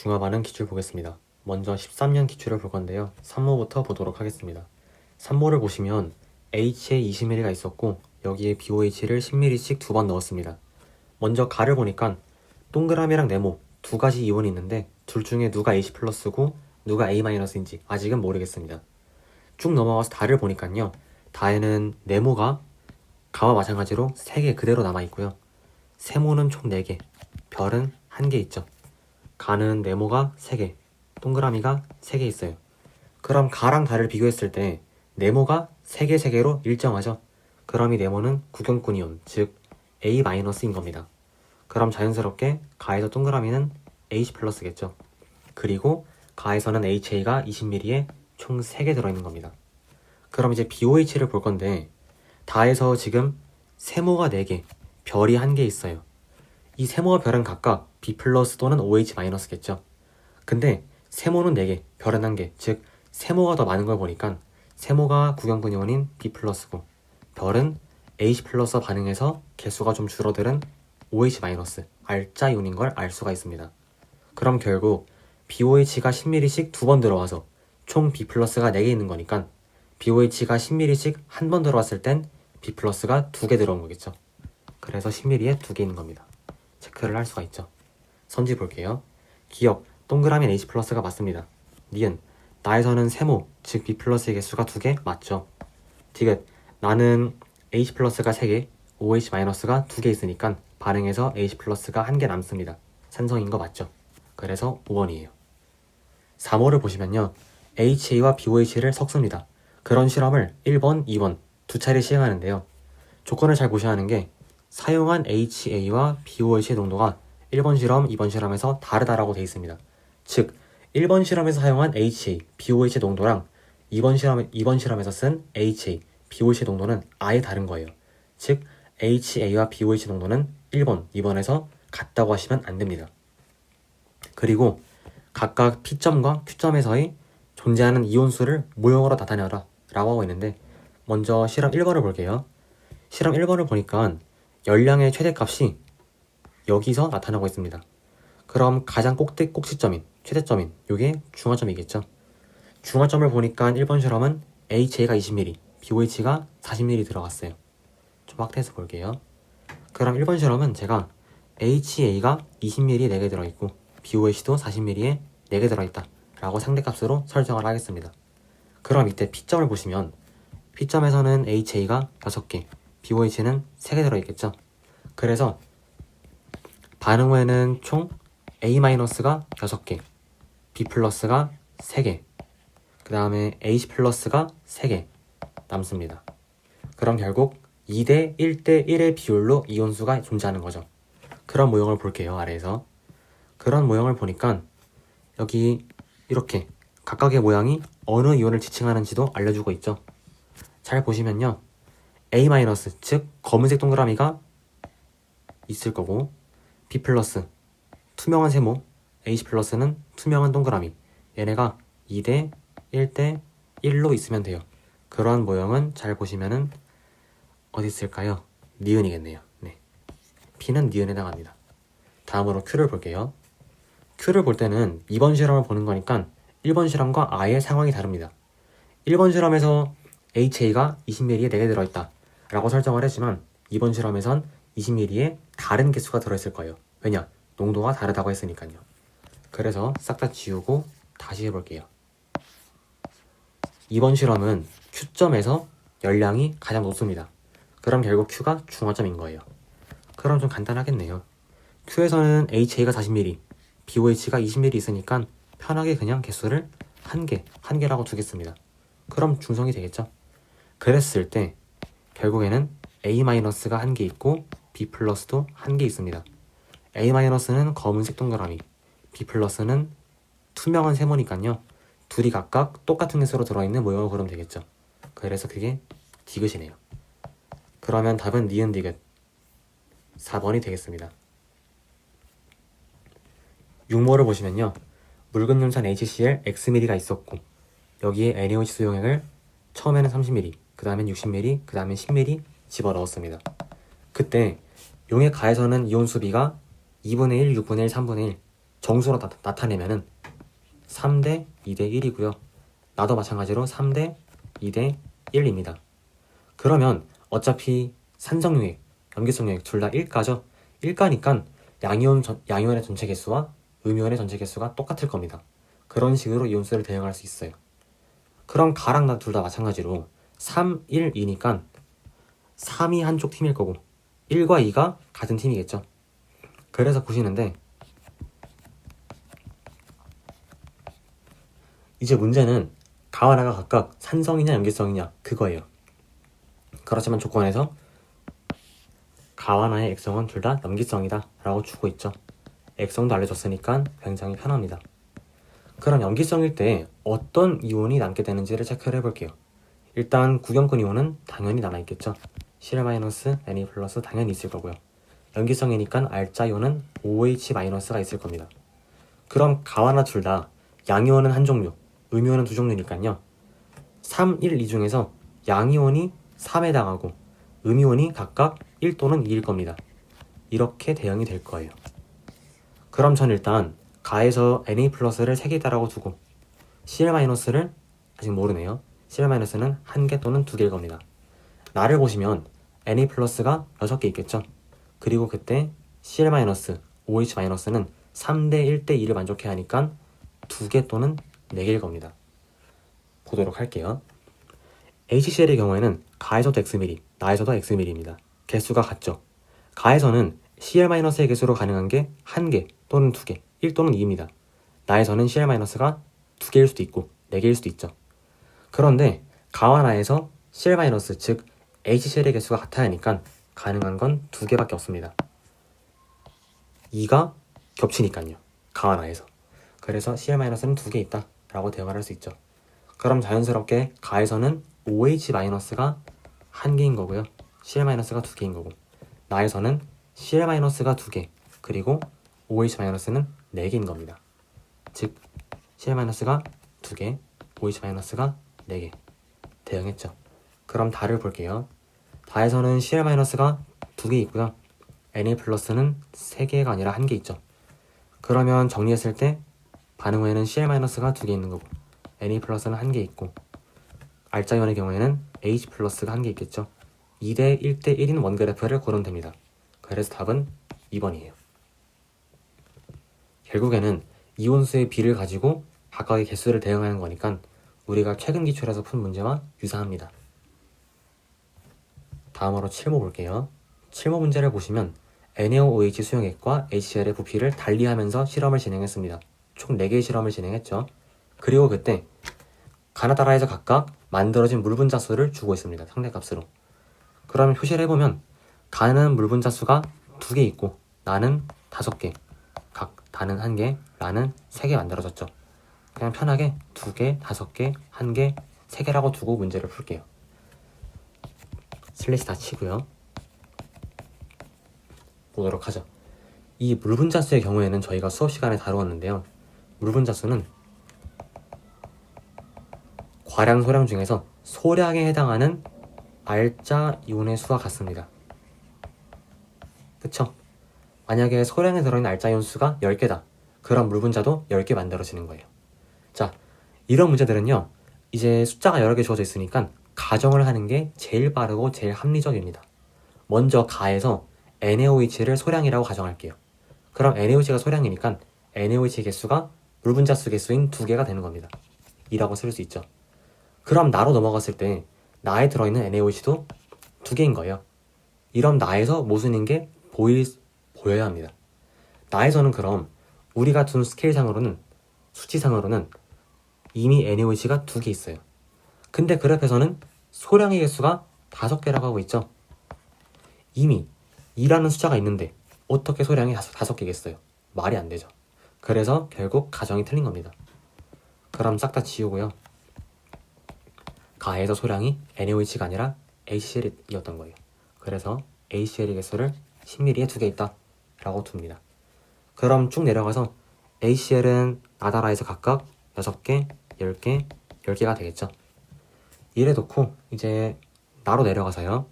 중화반응 기출 보겠습니다. 먼저 13년 기출을 볼 건데요. 3모부터 보도록 하겠습니다. 3모를 보시면 H에 20ml가 있었고 여기에 BOH를 10ml씩 두 번 넣었습니다. 먼저 가를 보니까 동그라미랑 네모 두 가지 이온이 있는데 둘 중에 누가 H 플러스고 누가 A 마이너스인지 아직은 모르겠습니다. 쭉 넘어가서 다를 보니까요. 다에는 네모가 가와 마찬가지로 3개 그대로 남아있고요. 세모는 총 4개, 별은 1개 있죠. 가는 네모가 3개, 동그라미가 3개 있어요. 그럼 가랑 다를 비교했을 때 네모가 3개, 3개로 일정하죠. 그럼 이 네모는 구경꾼 이온, 즉 A-인 겁니다. 그럼 자연스럽게 가에서 동그라미는 H 플러스겠죠. 그리고 가에서는 HA가 20ml에 총 3개 들어있는 겁니다. 그럼 이제 BOH를 볼 건데 다에서 지금 세모가 4개, 별이 1개 있어요. 이 세모와 별은 각각 B 플러스 또는 OH 마이너스겠죠. 근데 세모는 4개, 별은 1개, 즉 세모가 더 많은 걸 보니까 세모가 구경분 이온인 B 플러스고 별은 H 플러스와 반응해서 개수가 좀 줄어드는 OH 마이너스, 알짜 이온인 걸 알 수가 있습니다. 그럼 결국 BOH가 10ml씩 두 번 들어와서 총 B 플러스가 4개 있는 거니까 BOH가 10ml씩 한 번 들어왔을 땐 B 플러스가 2개 들어온 거겠죠. 그래서 10ml에 2개 있는 겁니다. 체크를 할 수가 있죠. 선지 볼게요. 기억, 동그라미 H 플러스가 맞습니다. 니은, 나에서는 세모, 즉 B 플러스의 개수가 2개 맞죠. 디귿, 나는 H 플러스가 3개, OH 마이너스가 2개 있으니까 반응해서 H 플러스가 1개 남습니다. 산성인 거 맞죠? 그래서 5번이에요. 3호를 보시면요. HA와 BOH를 섞습니다. 그런 실험을 1번, 2번 두 차례 시행하는데요. 조건을 잘 보셔야 하는 게 사용한 HA와 BOH의 농도가 1번 실험, 2번 실험에서 다르다라고 되어 있습니다. 즉, 1번 실험에서 사용한 HA, BOH의 농도랑 2번 실험에서 쓴 HA, BOH의 농도는 아예 다른 거예요. 즉, HA와 BOH의 농도는 1번, 2번에서 같다고 하시면 안 됩니다. 그리고 각각 P점과 Q점에서의 존재하는 이온수를 모형으로 나타내라 라고 하고 있는데 먼저 실험 1번을 볼게요. 실험 1번을 보니까 열량의 최대값이 여기서 나타나고 있습니다. 그럼 가장 꼭지점인, 최대점인 요게 중화점이겠죠. 중화점을 보니까 1번 실험은 HA가 20ml, BOH가 40ml 들어갔어요. 좀 확대해서 볼게요. 그럼 1번 실험은 제가 HA가 20ml에 4개 들어있고 BOH도 40ml에 4개 들어있다 라고 상대값으로 설정을 하겠습니다. 그럼 이때 P점을 보시면 P점에서는 HA가 6개, BOH는 3개 들어있겠죠. 그래서 반응 후에는 총 A-가 6개, B 플러스가 3개, 그 다음에 H 플러스가 3개 남습니다. 그럼 결국 2대 1대 1의 비율로 이온수가 존재하는 거죠. 그런 모형을 볼게요. 아래에서. 그런 모형을 보니까 여기 이렇게 각각의 모양이 어느 이온을 지칭하는지도 알려주고 있죠. 잘 보시면요. A-, 즉 검은색 동그라미가 있을 거고 B 플러스, 투명한 세모, H 플러스는 투명한 동그라미 얘네가 2대 1대 1로 있으면 돼요. 그러한 모형은 잘 보시면은 어디 있을까요? 니은이겠네요. 네. P는 니은에 해당합니다. 다음으로 Q를 볼게요. Q를 볼 때는 2번 실험을 보는 거니까 1번 실험과 아예 상황이 다릅니다. 1번 실험에서 HA가 20ml에 4개 들어있다 라고 설정을 했지만 2번 실험에선 20ml에 다른 개수가 들어있을 거예요. 왜냐? 농도가 다르다고 했으니까요. 그래서 싹 다 지우고 다시 해볼게요. 2번 실험은 Q점에서 열량이 가장 높습니다. 그럼 결국 Q가 중화점인 거예요. 그럼 좀 간단하겠네요. Q에서는 HA가 40ml, BOH가 20ml 있으니까 편하게 그냥 개수를 한 개라고 두겠습니다. 그럼 중성이 되겠죠? 그랬을 때 결국에는 A-가 1개 있고 B 플러스도 1개 있습니다. A-는 검은색 동그라미, B 플러스는 투명한 세모니까요. 둘이 각각 똑같은 개수로 들어있는 모형을 그리면 되겠죠. 그래서 그게 디귿이네요. 그러면 답은 니은 디귿 4번이 되겠습니다. 6모를 보시면요. 묽은 염산 HCl Xml가 있었고 여기에 NaOH 수용액을 처음에는 30ml, 그 다음엔 60ml, 그 다음엔 10ml 집어넣었습니다. 그때 용액 가에서는 이온수 B가 2분의 1, 6분의 1, 3분의 1 정수로 나타내면은 3대 2대 1이고요. 나도 마찬가지로 3대 2대 1입니다. 그러면 어차피 산성유액, 염기성유액 둘 다 1가죠? 1가니까 양이온의 전체 개수와 음이온의 전체 개수가 똑같을 겁니다. 그런 식으로 이온수를 대응할 수 있어요. 그럼 가랑 나 둘 다 마찬가지로 3, 1, 2니까 3이 한쪽 팀일 거고 1과 2가 같은 팀이겠죠. 그래서 보시는데 이제 문제는 가와 나가 각각 산성이냐 염기성이냐 그거예요. 그렇지만 조건에서 가와 나의 액성은 둘 다 염기성이다 라고 주고 있죠. 액성도 알려줬으니까 굉장히 편합니다. 그럼 염기성일 때 어떤 이온이 남게 되는지를 체크를 해볼게요. 일단 구경권 이온은 당연히 남아있겠죠. CL-, Na+, 당연히 있을 거고요. 염기성이니까 알자 이온은 OH-가 있을 겁니다. 그럼 가와나 둘 다 양이온은 한 종류, 음이온은 두 종류니까요. 3, 1, 2 중에서 양이온이 3에 해당하고 음이온이 각각 1 또는 2일 겁니다. 이렇게 대응이 될 거예요. 그럼 전 일단 가에서 Na+를 3개 있다라고 두고 Cl-를 아직 모르네요. Cl-는 1개 또는 2개일 겁니다. 나를 보시면 Na+가 6개 있겠죠. 그리고 그때 Cl-, OH-는 3대 1대 2를 만족해야 하니까 2개 또는 4개일 겁니다. 보도록 할게요. HCl의 경우에는 가에서도 X밀리, 나에서도 X밀리입니다. 개수가 같죠. 가에서는 Cl-의 개수로 가능한 게 1개 또는 2개, 1 또는 2입니다. 나에서는 Cl-가 2개일 수도 있고 4개일 수도 있죠. 그런데 가와 나에서 Cl-, 즉 HCl의 개수가 같아야 하니까 가능한 건 2개밖에 없습니다. 2가 겹치니까요. 가와 나에서. 그래서 Cl-는 2개 있다 라고 대응을 할 수 있죠. 그럼 자연스럽게 가에서는 OH-가 1개인 거고요. Cl-가 2개인 거고 나에서는 Cl-가 2개 그리고 OH-는 4개인 겁니다. 즉 Cl-가 2개, OH-가 4개 대응했죠. 그럼 다를 볼게요. 다에서는 Cl-가 2개 있고요. Na+는 3개가 아니라 1개 있죠. 그러면 정리했을 때 반응 후에는 Cl-가 2개 있는 거고 Na+는 1개 있고 알자이온의 경우에는 H+가 1개 있겠죠. 2대 1대 1인 원그래프를 고르면 됩니다. 그래서 답은 2번이에요. 결국에는 이온수의 비를 가지고 각각의 개수를 대응하는 거니까 우리가 최근 기출에서 푼 문제와 유사합니다. 다음으로 7모 볼게요. 7모 문제를 보시면 NaOH 수용액과 HCl의 부피를 달리하면서 실험을 진행했습니다. 총 4개의 실험을 진행했죠. 그리고 그때 가나 나라에서 각각 만들어진 물 분자 수를 주고 있습니다. 상대값으로. 그러면 표시를 해보면 가는 물 분자 수가 2개 있고 나는 5개, 각 다는 1개, 나는 3개 만들어졌죠. 그냥 편하게 2개, 5개, 1개, 3개라고 두고 문제를 풀게요. 슬래시 다 치고요. 보도록 하죠. 이 물 분자 수의 경우에는 저희가 수업 시간에 다루었는데요. 물 분자 수는 과량, 소량 중에서 소량에 해당하는 알자 이온의 수와 같습니다. 그쵸? 만약에 소량에 들어있는 알자 이온 수가 10개다. 그럼 물 분자도 10개 만들어지는 거예요. 자, 이런 문제들은요. 이제 숫자가 여러 개 주어져 있으니까 가정을 하는 게 제일 빠르고 제일 합리적입니다. 먼저 가에서 NaOH를 소량이라고 가정할게요. 그럼 NaOH가 소량이니까 NaOH 개수가 물 분자 수 개수인 2개가 되는 겁니다. 2라고 쓸 수 있죠. 그럼 나로 넘어갔을 때 나에 들어있는 NaOH도 2개인 거예요. 이런 나에서 모순인 게 보여야 합니다. 나에서는 그럼 우리가 둔 스케일상으로는 수치상으로는 이미 NaOH가 2개 있어요. 근데 그래프에서는 소량의 개수가 5개라고 하고 있죠. 이미 2라는 숫자가 있는데 어떻게 소량이 5개겠어요? 말이 안 되죠. 그래서 결국 가정이 틀린 겁니다. 그럼 싹 다 지우고요. 가에서 소량이 NaOH가 아니라 HCl이었던 거예요. 그래서 HCl의 개수를 10ml에 2개 있다 라고 둡니다. 그럼 쭉 내려가서 HCl은 나다라에서 각각 6개, 10개, 10개가 되겠죠. 이래 놓고 이제 나로 내려가서요.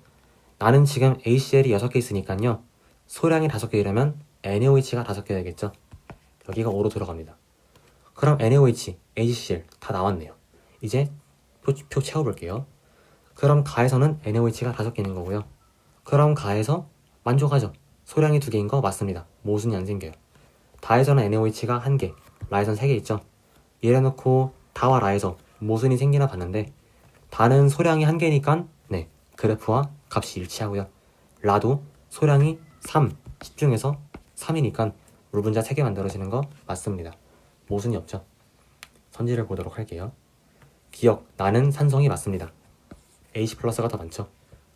나는 지금 HCl이 6개 있으니까요. 소량이 5개이려면 NaOH가 5개 되겠죠. 여기가 O로 들어갑니다. 그럼 NaOH, HCl 다 나왔네요. 이제 표 채워볼게요. 그럼 가에서는 NaOH가 5개 있는 거고요. 그럼 가에서 만족하죠. 소량이 2개인 거 맞습니다. 모순이 안 생겨요. 다에서는 NaOH가 1개, 라에서는 3개 있죠. 이래놓고 다와 라에서 모순이 생기나 봤는데 다는 소량이 1개니까 네, 그래프와 값이 일치하고요. 라도 소량이 3, 10 중에서 3이니까 물분자 3개 만들어지는 거 맞습니다. 모순이 없죠. 선지를 보도록 할게요. 기억, 나는 산성이 맞습니다. H 플러스가 더 많죠.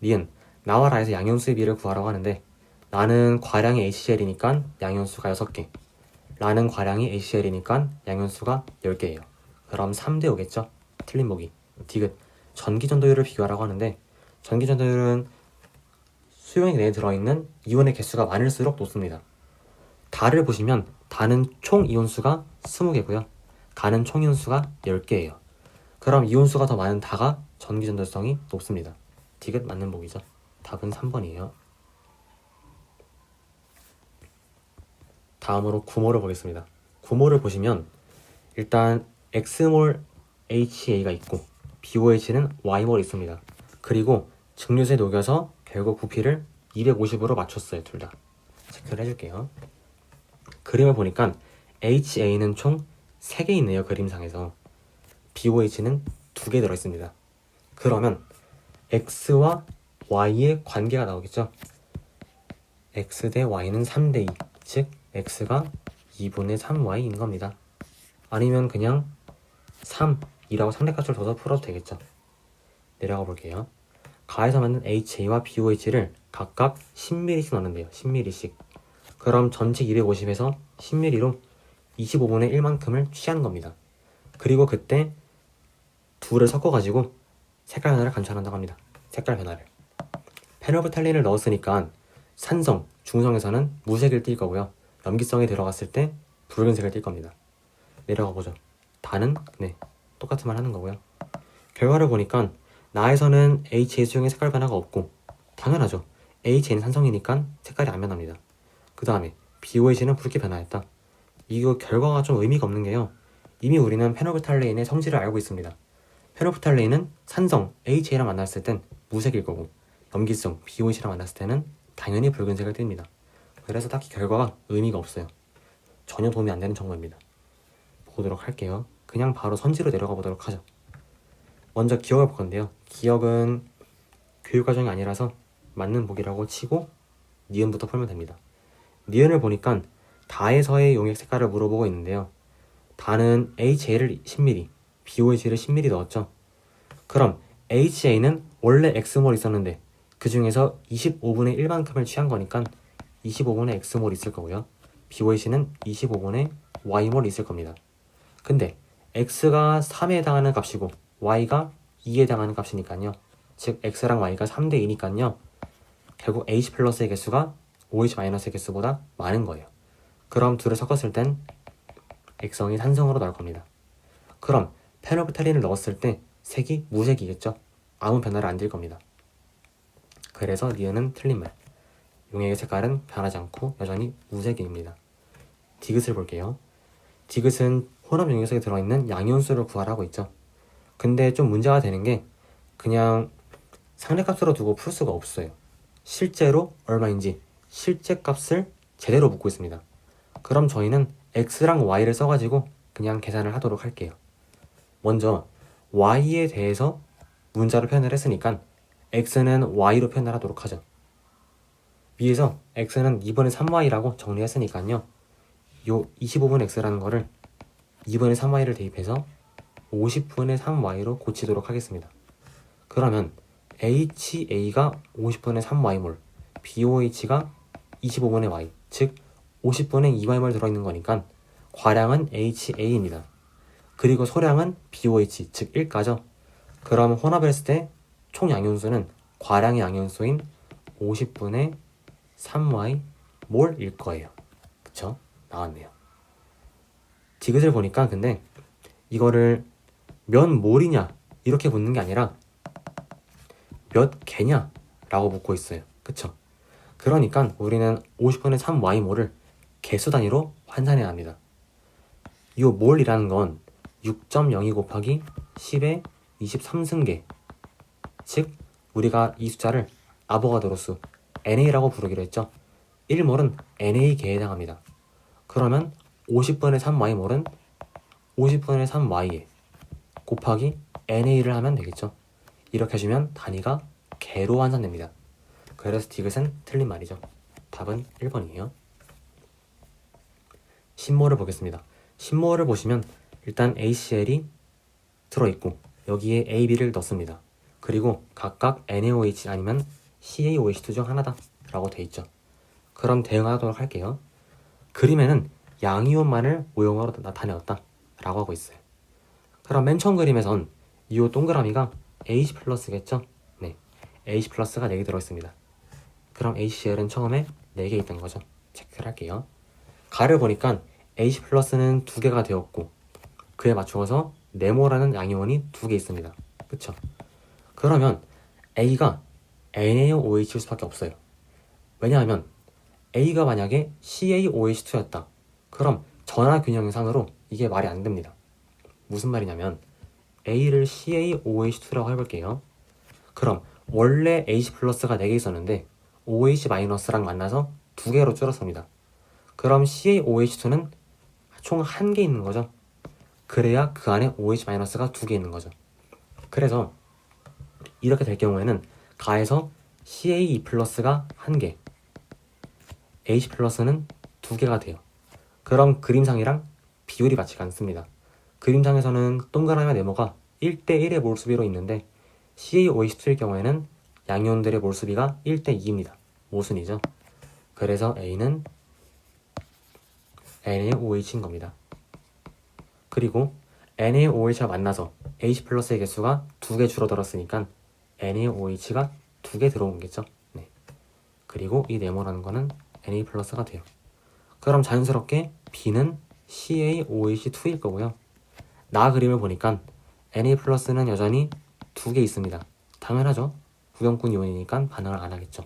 니은, 나와 라에서 양연수의 비를 구하라고 하는데 나는 과량이 HCl이니까 양연수가 6개, 라는 과량이 HCl이니까 양연수가 10개예요. 그럼 3대 5겠죠? 틀린 보기. 디귿, 전기전도율을 비교하라고 하는데 전기전도율은 수용액 내에 들어있는 이온의 개수가 많을수록 높습니다. 다를 보시면 다는 총 이온수가 20개고요. 가는 총 이온수가 10개예요. 그럼 이온수가 더 많은 다가 전기전도성이 높습니다. 디귿 맞는 보기죠. 답은 3번이에요. 다음으로 구모를 보겠습니다. 구모를 보시면 일단 X몰 HA가 있고 BOH는 Y몰 있습니다. 그리고 증류수에 녹여서 결국 부피를 250으로 맞췄어요. 둘 다. 체크를 해줄게요. 그림을 보니까 HA는 총 3개 있네요. 그림상에서. BOH는 2개 들어있습니다. 그러면 X와 Y의 관계가 나오겠죠. X 대 Y는 3대 2, 즉 X가 2분의 3Y인 겁니다. 아니면 그냥 3, 2라고 상대값을 둬서 풀어도 되겠죠. 내려가 볼게요. 가에서 만든 HA와 BOH를 각각 10ml씩 넣는데요. 10ml씩. 그럼 전체 250에서 10ml로 25분의 1만큼을 취한 겁니다. 그리고 그때 둘을 섞어가지고 색깔 변화를 관찰한다고 합니다. 색깔 변화를. 페놀프탈린을 넣었으니까 산성, 중성에서는 무색을 띌 거고요. 염기성에 들어갔을 때 붉은색을 띌 겁니다. 내려가 보죠. 다는 네, 똑같은 말 하는 거고요. 결과를 보니까 나에서는 HA 수용의 색깔 변화가 없고 당연하죠. HA는 산성이니까 색깔이 안 변합니다. 그 다음에 BOH는 붉게 변화했다. 이거 결과가 좀 의미가 없는 게요. 이미 우리는 페놀프탈레인의 성질을 알고 있습니다. 페놀프탈레인은 산성 HA랑 만났을 땐 무색일 거고 염기성 BOH랑 만났을 때는 당연히 붉은색을 띱니다. 그래서 딱히 결과가 의미가 없어요. 전혀 도움이 안 되는 정보입니다. 보도록 할게요. 그냥 바로 선지로 내려가 보도록 하죠. 먼저 기억을 볼 건데요. 기억은 교육과정이 아니라서 맞는 보기라고 치고 니은부터 풀면 됩니다. 니은을 보니까 다에서의 용액 색깔을 물어보고 있는데요. 다는 HA를 10ml, BOH를 10ml 넣었죠. 그럼 HA는 원래 X몰 있었는데 그 중에서 25분의 1만큼을 취한 거니까 25분의 X몰 있을 거고요. BOH는 25분의 Y몰 있을 겁니다. 근데 X가 3에 해당하는 값이고 Y가 2에 해당하는 값이니까요. 즉 X랑 Y가 3대 2니까요. 결국 H 플러스의 개수가 OH 마이너스의 개수보다 많은 거예요. 그럼 둘을 섞었을 땐 액성이 산성으로 나올 겁니다. 그럼 페놀프탈린을 넣었을 때 색이 무색이겠죠. 아무 변화를 안 줄 겁니다. 그래서 니은은 틀린 말. 용액의 색깔은 변하지 않고 여전히 무색입니다. 디귿을 볼게요. 디귿은 혼합 용액속에 들어있는 양이온수를 구하라고 있죠. 근데 좀 문제가 되는 게 그냥 상대값으로 두고 풀 수가 없어요. 실제로 얼마인지 실제 값을 제대로 묻고 있습니다. 그럼 저희는 X랑 Y를 써가지고 그냥 계산을 하도록 할게요. 먼저 Y에 대해서 문자로 표현을 했으니까 X는 Y로 표현을 하도록 하죠. 위에서 X는 2분의 3Y라고 정리했으니까요. 요 25분의 X라는 거를 2분의 3Y를 대입해서 50분의 3Y로 고치도록 하겠습니다. 그러면 HA가 50분의 3Y몰, BOH가 25분의 Y, 즉 50분의 2Y몰 들어있는 거니까 과량은 HA입니다. 그리고 소량은 BOH, 즉 1가죠. 그럼 혼합을 했을 때 총 양이온수는 과량의 양이온수인 50분의 3Y 몰일 거예요. 그쵸? 나왔네요. 디귿을 보니까 근데 이거를 몇 몰이냐 이렇게 묻는 게 아니라 몇 개냐 라고 묻고 있어요. 그쵸? 그러니까 우리는 50분의 3Y몰을 개수 단위로 환산해야 합니다. 이 몰이라는 건 6.02 곱하기 10의 23승계, 즉 우리가 이 숫자를 아보가드로수 NA라고 부르기로 했죠. 1몰은 NA계에 해당합니다. 그러면 50분의 3Y몰은 50분의 3Y에 곱하기 NA를 하면 되겠죠. 이렇게 해주면 단위가 개로 환산됩니다. 그래서 디귿은 틀린 말이죠. 답은 1번이에요. 신모를 보겠습니다. 신모를 보시면 일단 ACL이 들어있고 여기에 AB를 넣습니다. 그리고 각각 NaOH 아니면 CaOH2 중 하나다 라고 돼 있죠. 그럼 대응하도록 할게요. 그림에는 양이온만을 오형으로 나타내었다 라고 하고 있어요. 그럼 맨 처음 그림에선 이 동그라미가 H 플러스겠죠? 네, H 플러스가 4개 들어있습니다. 그럼 HCl은 처음에 4개 있던 거죠. 체크를 할게요. 가를 보니까 H 플러스는 2개가 되었고 그에 맞추어서 네모라는 양이온이 2개 있습니다. 그쵸? 그러면 A가 NaOH일 수밖에 없어요. 왜냐하면 A가 만약에 CaOH2였다. 그럼 전화균형상으로 이게 말이 안 됩니다. 무슨 말이냐면 A를 CaOH2라고 해볼게요. 그럼 원래 H 플러스가 4개 있었는데 OH 마이너스랑 만나서 2개로 줄었습니다. 그럼 CaOH2는 총 1개 있는 거죠. 그래야 그 안에 OH 마이너스가 2개 있는 거죠. 그래서 이렇게 될 경우에는 가에서 CaE 플러스가 1개, H 플러스는 2개가 돼요. 그럼 그림상이랑 비율이 맞지가 않습니다. 그림상에서는 동그라미 네모가 1대1의 몰수비로 있는데 CaOH2일 경우에는 양이온들의 몰수비가 1대2입니다. 모순이죠. 그래서 A는 NaOH인 겁니다. 그리고 NaOH가 만나서 H 플러스의 개수가 2개 줄어들었으니까 NaOH가 2개 들어온겠죠. 네. 그리고 이 네모라는 거는 Na 플러스가 돼요. 그럼 자연스럽게 B는 CaOH2일 거고요. 나 그림을 보니까 Na 플러스는 여전히 2개 있습니다. 당연하죠. 구경꾼 이온이니까 반응을 안 하겠죠.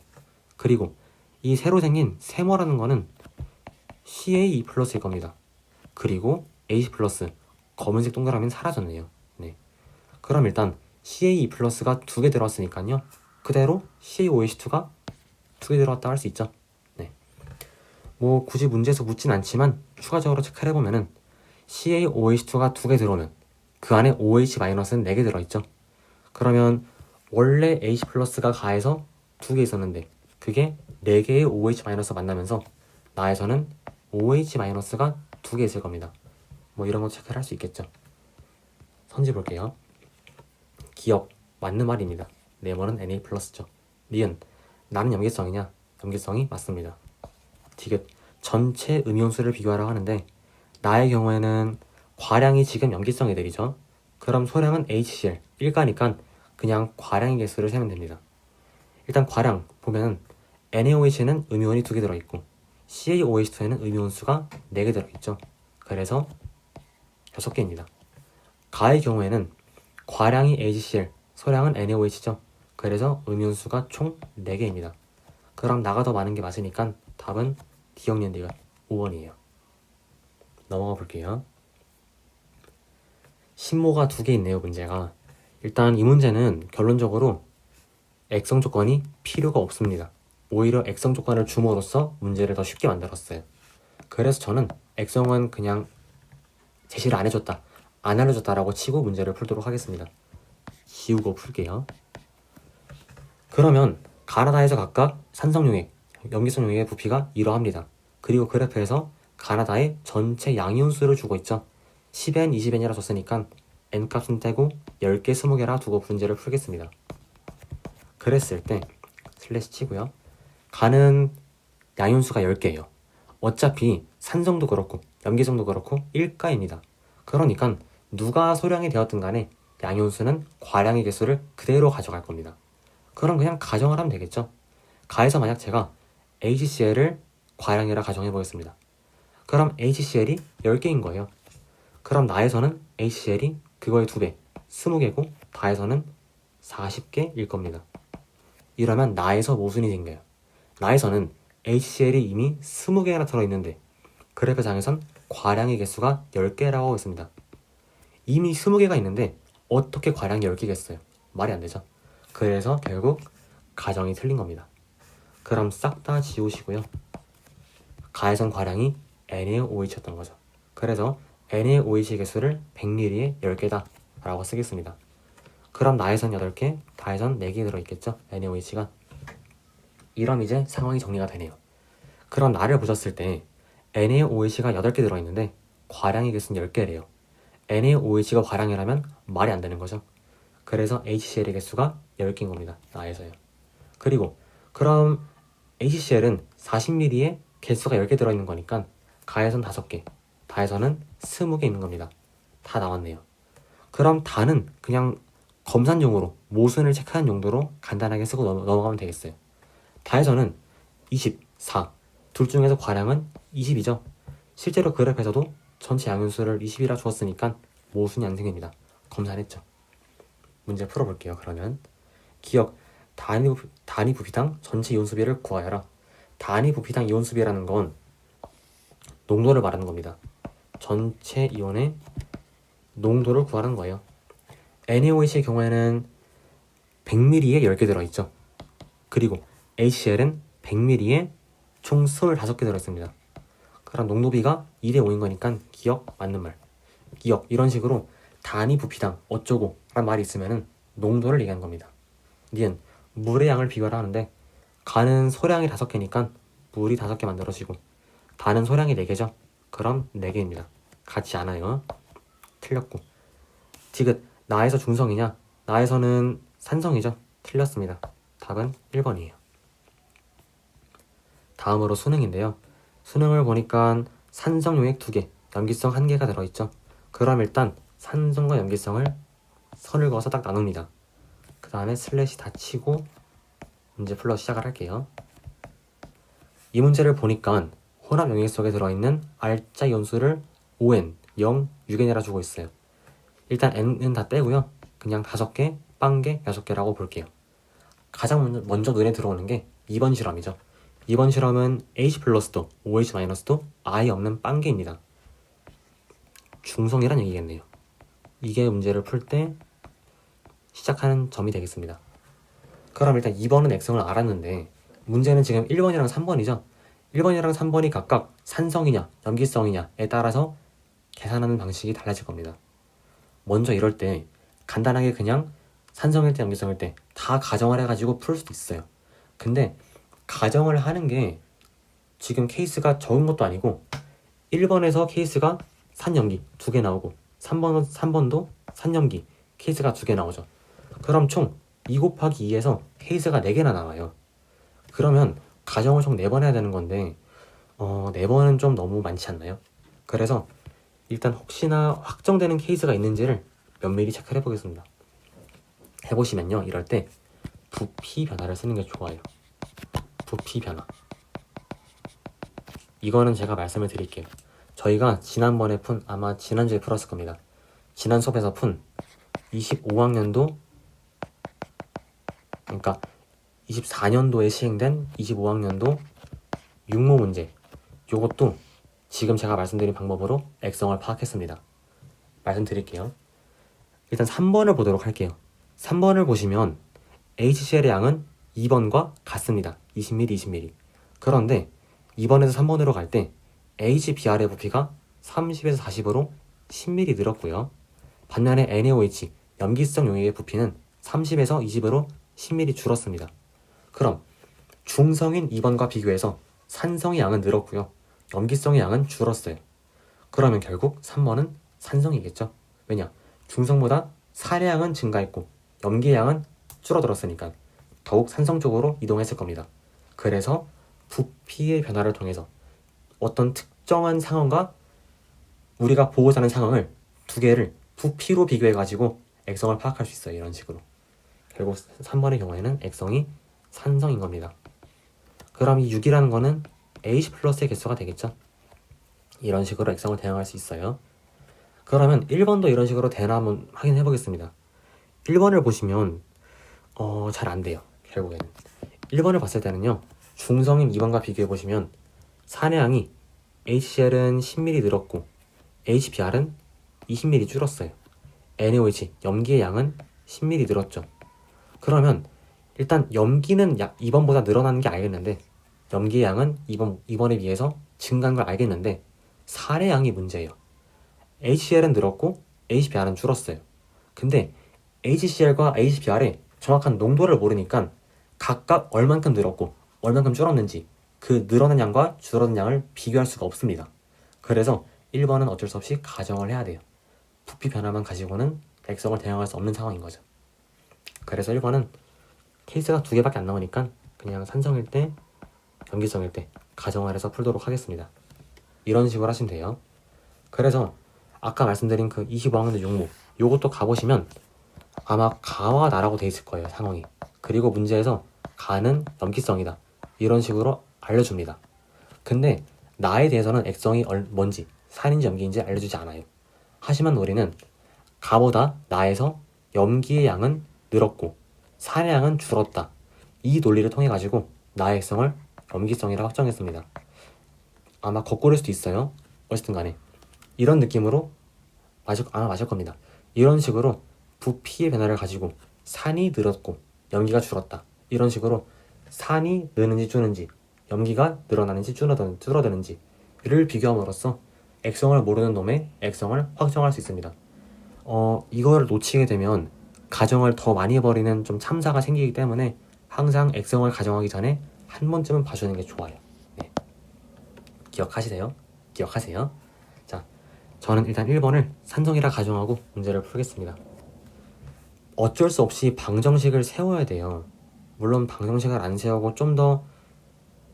그리고 이 새로 생긴 세모라는 거는 CaE 플러스일 겁니다. 그리고 H 플러스 검은색 동그라미는 사라졌네요. 네. 그럼 일단 CaE 플러스가 2개 들어왔으니까요. 그대로 CaOH2가 2개 들어왔다 할 수 있죠. 네. 뭐 굳이 문제에서 묻진 않지만 추가적으로 체크를 해보면은 CaOH2가 2개 들어오면 그 안에 OH-는 4개 들어있죠. 그러면 원래 H 플러스가 가에서 2개 있었는데 그게 4개의 OH- 만나면서 나에서는 OH-가 2개 있을 겁니다. 뭐 이런 거 체크를 할 수 있겠죠. 선지 볼게요. 기억, 맞는 말입니다. 네모는 Na 플러스죠. 니은, 나는 염기성이냐? 염기성이 맞습니다. 디귿, 전체 음이온수를 비교하라고 하는데 나의 경우에는 과량이 지금 염기성 애들이죠. 그럼 소량은 HCl, 1가니까 그냥 과량의 개수를 세면 됩니다. 일단 과량 보면은 NaOH에는 음이온이 2개 들어있고 CaOH2에는 음이온수가 4개 들어있죠. 그래서 6개입니다. 가의 경우에는 과량이 HCl, 소량은 NaOH죠. 그래서 음이온수가 총 4개입니다. 그럼 나가 더 많은 게 맞으니까 답은 D형연디가 5번이에요. 넘어가 볼게요. 신모가 2개 있네요, 문제가. 일단 이 문제는 결론적으로 액성 조건이 필요가 없습니다. 오히려 액성 조건을 줌으로써 문제를 더 쉽게 만들었어요. 그래서 저는 액성은 그냥 제시를 안 해줬다, 안 알려줬다라고 치고 문제를 풀도록 하겠습니다. 지우고 풀게요. 그러면 가나다에서 각각 산성용액, 염기성용액의 부피가 이러합니다. 그리고 그래프에서 가나다의 전체 양이온수를 주고 있죠. 10N, 20N이라 줬으니까 N값은 떼고 10개, 20개라 두고 문제를 풀겠습니다. 그랬을 때 슬래시 치고요. 가는 양이온수가 10개예요. 어차피 산성도 그렇고 염기성도 그렇고 1가입니다. 그러니까 누가 소량이 되었든 간에 양이온수는 과량의 개수를 그대로 가져갈 겁니다. 그럼 그냥 가정을 하면 되겠죠. 가에서 만약 제가 HCl을 과량이라 가정해 보겠습니다. 그럼 HCl이 10개인 거예요. 그럼 나에서는 HCl이 그거의 2배, 20개고 다에서는 40개일 겁니다. 이러면 나에서 모순이 생겨요. 나에서는 HCl이 이미 20개나 들어있는데 그래프장에선 과량의 개수가 10개라고 하고 있습니다. 이미 20개가 있는데 어떻게 과량이 10개겠어요? 말이 안 되죠. 그래서 결국 가정이 틀린 겁니다. 그럼 싹 다 지우시고요. 가해선 과량이 NaOH였던 거죠. 그래서 NaOH 개수를 100ml에 10개다 라고 쓰겠습니다. 그럼 나해선 8개, 다해선 4개 들어있겠죠? NaOH가. 이럼 이제 상황이 정리가 되네요. 그럼 나를 보셨을 때 NaOH가 8개 들어있는데 과량의 개수는 10개래요. NaOH가 과량이라면 말이 안 되는 거죠. 그래서 HCl의 개수가 10개인 겁니다. 나에서요. 그리고 그럼 HCl은 40ml에 개수가 10개 들어있는 거니까 가해선 5개, 다해선은 20개 있는 겁니다. 다 나왔네요. 그럼 다는 그냥 검산용으로 모순을 체크하는 용도로 간단하게 쓰고 넘어가면 되겠어요. 다해선은 24, 둘 중에서 과량은 20이죠. 실제로 그래프에서도 전체 양윤수를 20이라 주었으니까 모순이 안 생깁니다. 검산했죠. 문제 풀어볼게요. 그러면 기억 단위 부피당 전체 이온수비를 구하여라. 단위 부피당 이온수비라는 건 농도를 말하는 겁니다. 전체 이온의 농도를 구하는 거예요. NaOH의 경우에는 100ml에 10개 들어있죠. 그리고 HCl은 100ml에 총 25개 들어있습니다. 그럼 농도비가 2대 5인 거니까 기억 맞는 말. 기억 이런 식으로 단위 부피당 어쩌고 라는 말이 있으면은 농도를 얘기하는 겁니다. 니은 물의 양을 비교를 하는데 간은 소량이 5개니까 물이 5개 만들어지고 단은 소량이 4개죠. 그럼 4개입니다. 같지 않아요. 틀렸고. 디귿 나에서 중성이냐? 나에서는 산성이죠. 틀렸습니다. 답은 1번이에요. 다음으로 수능인데요. 수능을 보니까 산성 용액 2개, 염기성 1개가 들어있죠. 그럼 일단 산성과 염기성을 선을 그어서 딱 나눕니다. 그 다음에 슬래시 다 치고 문제 풀러 시작을 할게요. 이 문제를 보니까 혼합 용액 속에 들어있는 R자 이온수를 ON, 0, 6N이라 주고 있어요. 일단 N은 다 떼고요. 그냥 5개, 빵개, 6개라고 볼게요. 가장 먼저 눈에 들어오는 게 2번 실험이죠. 2번 실험은 H 플러스도 OH 마이너스도 아예 없는 빵개입니다. 중성이란 얘기겠네요. 이게 문제를 풀 때 시작하는 점이 되겠습니다. 그럼 일단 2번은 액성을 알았는데 문제는 지금 1번이랑 3번이죠. 1번이랑 3번이 각각 산성이냐 염기성이냐에 따라서 계산하는 방식이 달라질 겁니다. 먼저 이럴 때 간단하게 그냥 산성일 때 염기성일 때 다 가정을 해가지고 풀 수도 있어요. 근데 가정을 하는 게 지금 케이스가 적은 것도 아니고 1번에서 케이스가 산염기 2개 나오고 3번도 산염기 케이스가 2개 나오죠. 그럼 총 2 곱하기 2에서 케이스가 4개나 나와요. 그러면 가정을 총 4번 해야 되는 건데 4번은 좀 너무 많지 않나요? 그래서 일단 혹시나 확정되는 케이스가 있는지를 면밀히 체크를 해보겠습니다. 해보시면요. 이럴 때 부피 변화를 쓰는 게 좋아요. 부피 변화. 이거는 제가 말씀을 드릴게요. 저희가 지난번에 푼 아마 지난주에 풀었을 겁니다. 지난 수업에서 푼 25학년도 그러니까 24년도에 시행된 25학년도 육모 문제 요것도 지금 제가 말씀드린 방법으로 액성을 파악했습니다. 말씀드릴게요. 일단 3번을 보도록 할게요. 3번을 보시면 HCl의 양은 2번과 같습니다. 20ml, 20ml. 그런데 2번에서 3번으로 갈 때 HBr의 부피가 30에서 40으로 10ml 늘었고요. 반면에 NaOH, 염기성 용액의 부피는 30에서 20으로 10ml 줄었습니다. 그럼 중성인 2번과 비교해서 산성의 양은 늘었고요. 염기성의 양은 줄었어요. 그러면 결국 3번은 산성이겠죠. 왜냐? 중성보다 사량은 증가했고 염기의 양은 줄어들었으니까 더욱 산성 쪽으로 이동했을 겁니다. 그래서 부피의 변화를 통해서 어떤 특정한 상황과 우리가 보고자 하는 상황을 두 개를 부피로 비교해가지고 액성을 파악할 수 있어요. 이런 식으로. 결국 3번의 경우에는 액성이 산성인 겁니다. 그럼 이 6이라는 거는 H 플러스의 개수가 되겠죠. 이런 식으로 액성을 대응할 수 있어요. 그러면 1번도 이런 식으로 되나 한번 확인해 보겠습니다. 1번을 보시면 잘 안 돼요. 결국에는 1번을 봤을 때는요. 중성인 2번과 비교해 보시면 산의 양이 HCl은 10ml 늘었고 HBr은 20ml 줄었어요. NaOH, 염기의 양은 10ml 늘었죠. 그러면 일단 염기는 2번보다 늘어나는 게 알겠는데 염기의 양은 2번에 비해서 증가한 걸 알겠는데 살해량이 문제예요. HCl은 늘었고 HBr은 줄었어요. 근데 HCl과 HBr의 정확한 농도를 모르니까 각각 얼만큼 늘었고 얼만큼 줄었는지 그 늘어난 양과 줄어든 양을 비교할 수가 없습니다. 그래서 1번은 어쩔 수 없이 가정을 해야 돼요. 부피 변화만 가지고는 액성을 대응할 수 없는 상황인 거죠. 그래서 1번은 케이스가 2개밖에 안 나오니까 그냥 산성일 때, 염기성일 때 가정을 해서 풀도록 하겠습니다. 이런 식으로 하시면 돼요. 그래서 아까 말씀드린 그 25학년도 용모 요것도 가보시면 아마 가와 나라고 돼 있을 거예요, 상황이. 그리고 문제에서 가는 염기성이다 이런 식으로 알려줍니다. 근데 나에 대해서는 액성이 뭔지 산인지 염기인지 알려주지 않아요. 하지만 우리는 가보다 나에서 염기의 양은 늘었고 산의 양은 줄었다, 이 논리를 통해 가지고 나의 액성을 염기성이라고 확정했습니다. 아마 거꾸로일 수도 있어요. 어쨌든 간에 이런 느낌으로 아마 맞을 겁니다. 이런 식으로 부피의 변화를 가지고 산이 늘었고 염기가 줄었다, 이런 식으로 산이 느는지 주는지 염기가 늘어나는지 줄어드는지를 비교함으로써 액성을 모르는 놈의 액성을 확정할 수 있습니다. 이걸 놓치게 되면 가정을 더 많이 해버리는 좀 참사가 생기기 때문에 항상 액성을 가정하기 전에 한 번쯤은 봐주는 게 좋아요. 네. 기억하세요. 자, 저는 일단 1번을 산성이라 가정하고 문제를 풀겠습니다. 어쩔 수 없이 방정식을 세워야 돼요. 물론 방정식을 안 세우고 좀 더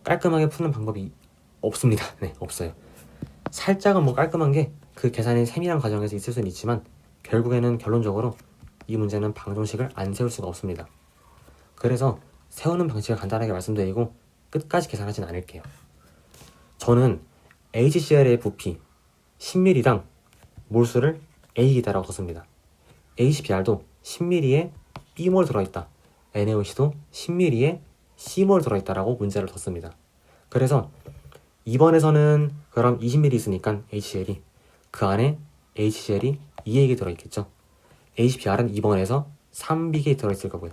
깔끔하게 푸는 방법이 없습니다. 네, 없어요. 살짝은 뭐 깔끔한 게 그 계산이 세밀한 과정에서 있을 수는 있지만 결국에는 결론적으로 이 문제는 방정식을 안 세울 수가 없습니다. 그래서 세우는 방식을 간단하게 말씀드리고 끝까지 계산하진 않을게요. 저는 HCl의 부피 10ml당 몰수를 A이다라고 썼습니다. HBr도 10ml에 B몰 들어있다, NaOC도 10ml에 C몰 들어있다라고 문제를 뒀습니다. 그래서 2번에서는 그럼 20ml 있으니까 HCl이 그 안에 HCl이 2개 들어있겠죠. HBr은 2번에서 3B가 들어있을 거고요.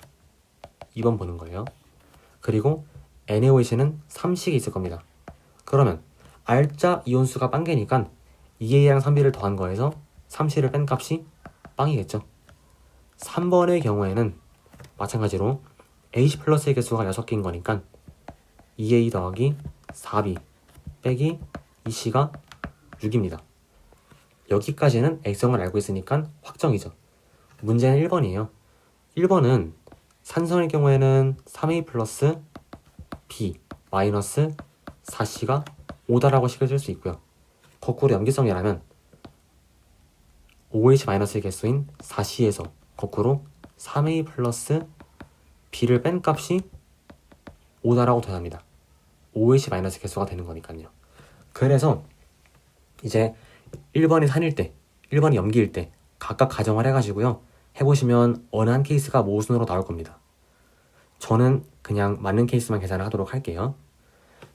2번 보는 거예요. 그리고 NaOH는 3C가 있을 겁니다. 그러면 R자 이온수가 빵개니까 2A랑 3B를 더한 거에서 3C를 뺀 값이 빵이겠죠. 3번의 경우에는 마찬가지로 H 플러스의 개수가 6개인 거니까 2A 더하기 4B 빼기 2C가 6입니다. 여기까지는 액성을 알고 있으니까 확정이죠. 문제는 1번이에요. 1번은 산성의 경우에는 3A 플러스 B 마이너스 4C가 5다라고 식을 쓸 수 있고요. 거꾸로 염기성이라면 OH 마이너스의 개수인 4C에서 거꾸로 3A 플러스 B를 뺀 값이 5다라고 돼합니다. OH 마이너스 개수가 되는 거니까요. 그래서 이제 1번이 산일 때, 1번이 염기일 때 각각 가정을 해가지고요. 해보시면 어느 한 케이스가 모순으로 나올 겁니다. 저는 그냥 맞는 케이스만 계산을 하도록 할게요.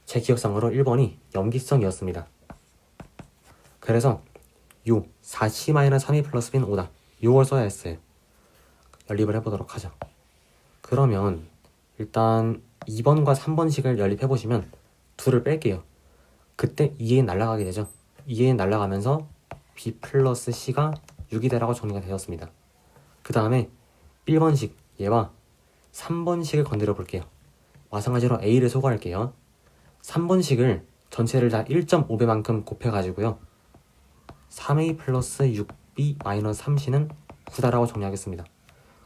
제 기억상으로 1번이 염기성이었습니다. 그래서 요 4C-3A 플러스 B는 5다. 요걸 써야 했어요. 연립을 해보도록 하죠. 그러면 일단 2번과 3번식을 연립해보시면 2를 뺄게요. 그때 2A 날아가게 되죠. 2A 날아가면서 B 플러스 C가 6이다라고 정리가 되었습니다. 그 다음에 1번식 얘와 3번식을 건드려 볼게요. 마찬가지로 A를 소거할게요. 3번식을 전체를 다 1.5배만큼 곱해가지고요. 3A 플러스 6B 마이너스 3C는 9다라고 정리하겠습니다.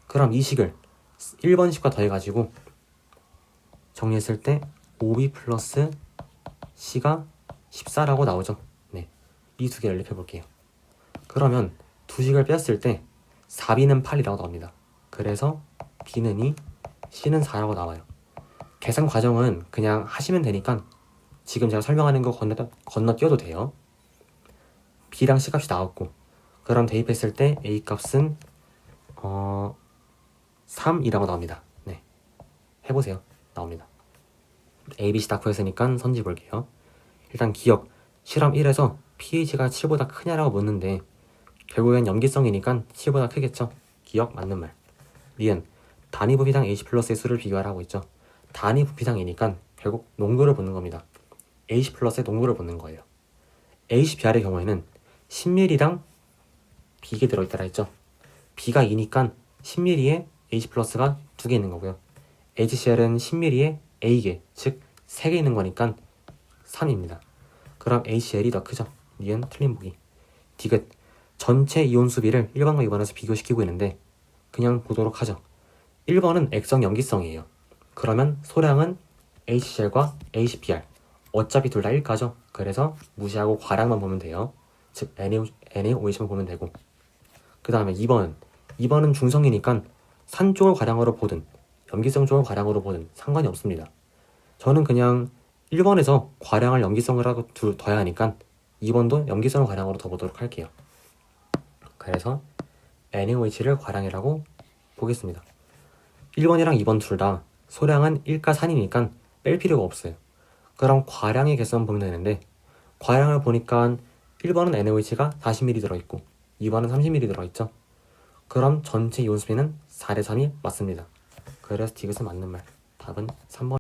그럼 이 식을 1번식과 더해가지고 정리했을 때 5B 플러스 C가 14라고 나오죠. 네, 이 두 개를 연립해볼게요. 그러면 두 식을 뺐을 때 4B는 8이라고 나옵니다. 그래서 B는 2, C는 4라고 나와요. 계산 과정은 그냥 하시면 되니까 지금 제가 설명하는 거 건너뛰어도 돼요. B랑 C 값이 나왔고 그럼 대입했을 때 A 값은 3이라고 나옵니다. 네, 해보세요. 나옵니다. A, B, C 다 구했으니까 선지 볼게요. 일단 기억 실험 1에서 pH가 7보다 크냐라고 묻는데 결국엔 염기성이니까 7보다 크겠죠. 기억 맞는 말. 니은 단위 부피당 H 플러스의 수를 비교하라고 있죠. 단위 부피당이니까 결국 농도를 보는 겁니다. H 플러스의 농도를 보는 거예요. HBr의 경우에는 10ml당 B가 들어있다라 했죠. B가 2니까 10ml에 H 플러스가 2개 있는 거고요. HCl은 10ml에 A개, 즉 3개 있는 거니까 3입니다. 그럼 HCl이 더 크죠. 니은 틀린 보기. 디귿 전체 이온 수비를 1번과 2번에서 비교시키고 있는데 그냥 보도록 하죠. 1번은 액성 염기성이에요. 그러면 소량은 HCl과 HBr 어차피 둘 다 1가죠. 그래서 무시하고 과량만 보면 돼요. 즉 NaOH만 보면 되고 그 다음에 2번은 중성이니까 산 쪽을 과량으로 보든 염기성 쪽을 과량으로 보든 상관이 없습니다. 저는 그냥 1번에서 과량을 염기성을 하고 둬야 하니까 2번도 염기성을 과량으로 더 보도록 할게요. 그래서 NaOH를 과량이라고 보겠습니다. 1번이랑 2번 둘 다 소량은 1가 산이니까 뺄 필요가 없어요. 그럼 과량의 개수만 보면 되는데 과량을 보니까 1번은 NaOH가 40ml 들어있고 2번은 30ml 들어있죠. 그럼 전체 이온 수비는 4대 3이 맞습니다. 그래서 디귿은 맞는 말. 답은 3번.